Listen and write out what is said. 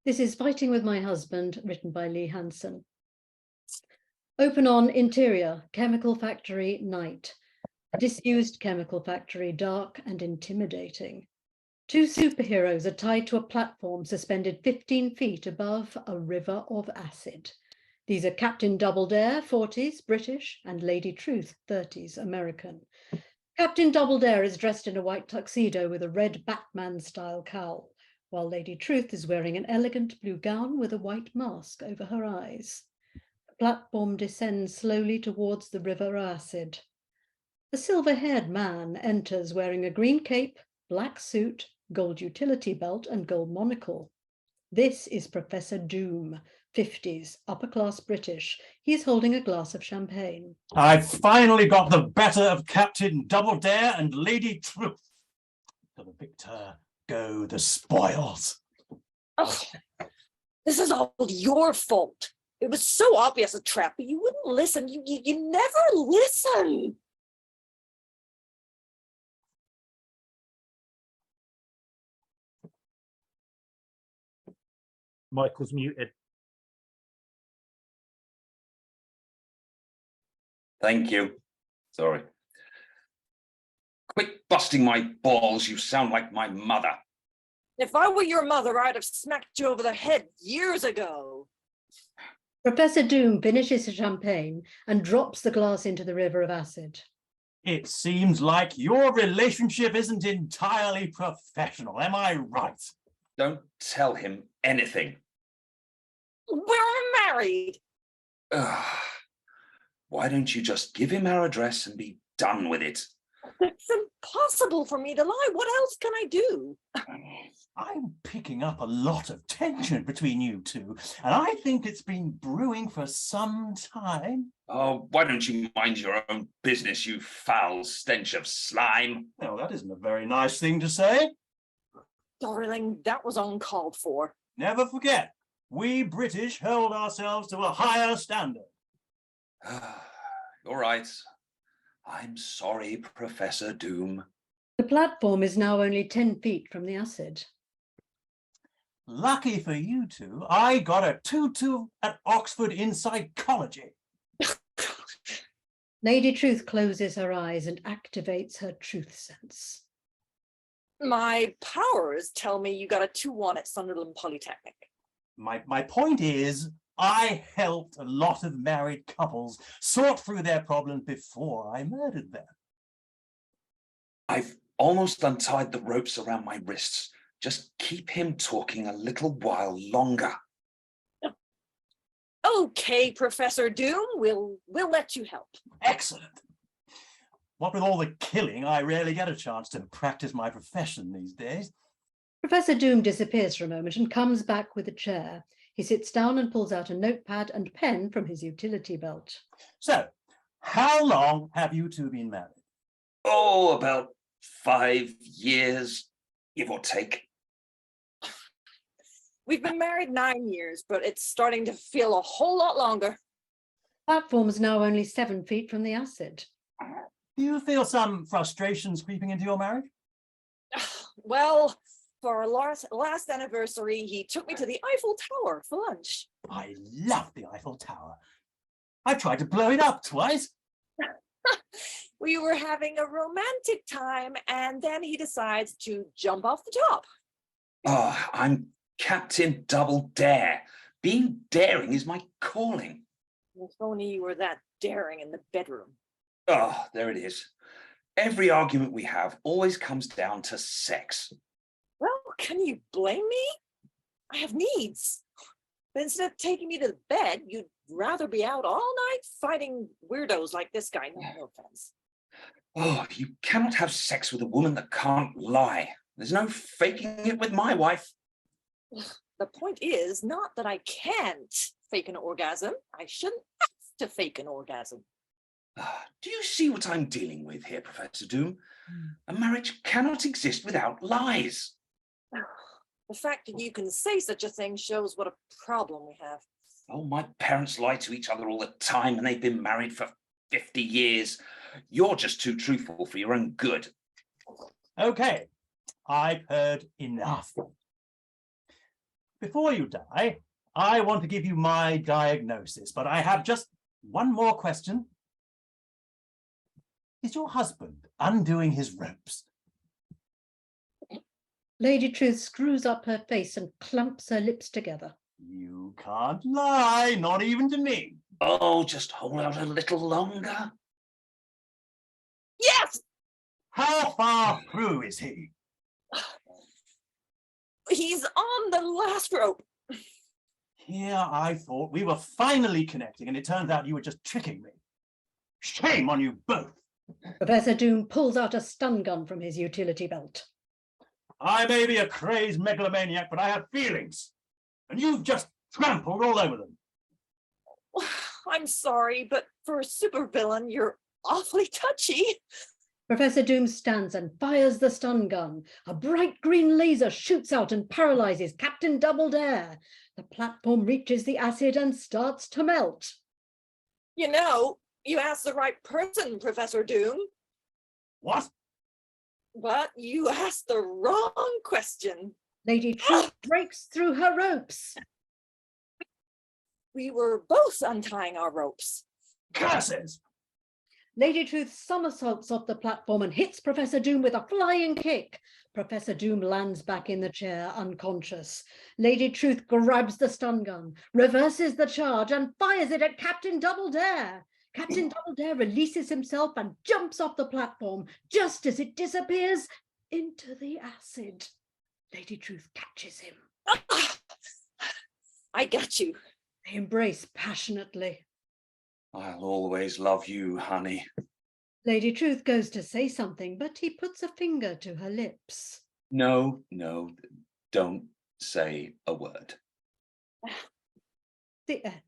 This is Fighting with My Husband, written by Lee Hanson. Open on interior, chemical factory, night. Disused chemical factory, dark and intimidating. Two superheroes are tied to a platform suspended 15 feet above a river of acid. These are Captain Doubledare, 40s, British, and Lady Truth, 30s, American. Captain Doubledare is dressed in a white tuxedo with a red Batman-style cowl, while Lady Truth is wearing an elegant blue gown with a white mask over her eyes. The platform descends slowly towards the river of acid. A silver-haired man enters wearing a green cape, black suit, gold utility belt, and gold monocle. This is Professor Doom, 50s, upper-class British. He's holding a glass of champagne. I finally got the better of Captain Doubledare and Lady Truth. To the victor go the spoils. Oh, this is all your fault. It was so obvious a trap, but you wouldn't listen. You never listen. Michael's muted. Thank you. Sorry. Quit busting my balls. You sound like my mother. If I were your mother, I'd have smacked you over the head years ago. Professor Doom finishes the champagne and drops the glass into the river of acid. It seems like your relationship isn't entirely professional, am I right? Don't tell him anything. We're married. Why don't you just give him our address and be done with it? It's impossible for me to lie. What else can I do? I'm picking up a lot of tension between you two, and I think it's been brewing for some time. Oh, why don't you mind your own business, you foul stench of slime? Well, that isn't a very nice thing to say. Darling, that was uncalled for. Never forget, we British held ourselves to a higher standard. You're right. I'm sorry, Professor Doom. The platform is now only 10 feet from the acid. Lucky for you two, I got a 2-2 at Oxford in psychology. Lady Truth closes her eyes and activates her truth sense. My powers tell me you got a 2-1 at Sunderland Polytechnic. My point is, I helped a lot of married couples sort through their problems before I murdered them. I've almost untied the ropes around my wrists. Just keep him talking a little while longer. Okay, Professor Doom, we'll let you help. Excellent. What with all the killing, I rarely get a chance to practice my profession these days. Professor Doom disappears for a moment and comes back with a chair. He sits down and pulls out a notepad and pen from his utility belt. So, how long have you two been married? Oh, about 5 years, give or take. We've been married 9 years, but it's starting to feel a whole lot longer. Platform is now only 7 feet from the acid. Do you feel some frustrations creeping into your marriage? Well, for our last anniversary, he took me to the Eiffel Tower for lunch. I love the Eiffel Tower. I've tried to blow it up twice. We were having a romantic time, and then he decides to jump off the top. Oh, I'm Captain Doubledare. Being daring is my calling. If only you were that daring in the bedroom. Oh, there it is. Every argument we have always comes down to sex. Well, can you blame me? I have needs. But instead of taking me to the bed, you'd rather be out all night fighting weirdos like this guy. No offense. Oh, you cannot have sex with a woman that can't lie. There's no faking it with my wife. The point is not that I can't fake an orgasm. I shouldn't have to fake an orgasm. Do you see what I'm dealing with here, Professor Doom? A marriage cannot exist without lies. The fact that you can say such a thing shows what a problem we have. Oh, my parents lie to each other all the time, and they've been married for 50 years. You're just too truthful for your own good. Okay, I've heard enough. Before you die, I want to give you my diagnosis, but I have just one more question. Is your husband undoing his ropes? Lady Truth screws up her face and clamps her lips together. You can't lie, not even to me. Oh, just hold out a little longer. Yes, How far through is he? he's on the last rope. Here I thought we were finally connecting, and it turns out you were just tricking me. Shame on you both. Professor Doom pulls out a stun gun from his utility belt. I may be a crazed megalomaniac, but I have feelings, and you've just trampled all over them. I'm sorry, but for a supervillain, you're awfully touchy. Professor Doom stands and fires the stun gun. A bright green laser shoots out and paralyzes Captain Double Dare. The platform reaches the acid and starts to melt. You know, you asked the right person, Professor Doom, What? but you asked the wrong question. Lady Truth breaks through her ropes. We were both untying our ropes. Curses! Lady Truth somersaults off the platform and hits Professor Doom with a flying kick. Professor Doom lands back in the chair, unconscious. Lady Truth grabs the stun gun, reverses the charge, and fires it at Captain Double Dare. Captain Double Dare releases himself and jumps off the platform just as it disappears into the acid. Lady Truth catches him. I got you. They embrace passionately. I'll always love you, honey. Lady Truth goes to say something, but he puts a finger to her lips. No, don't say a word. The end.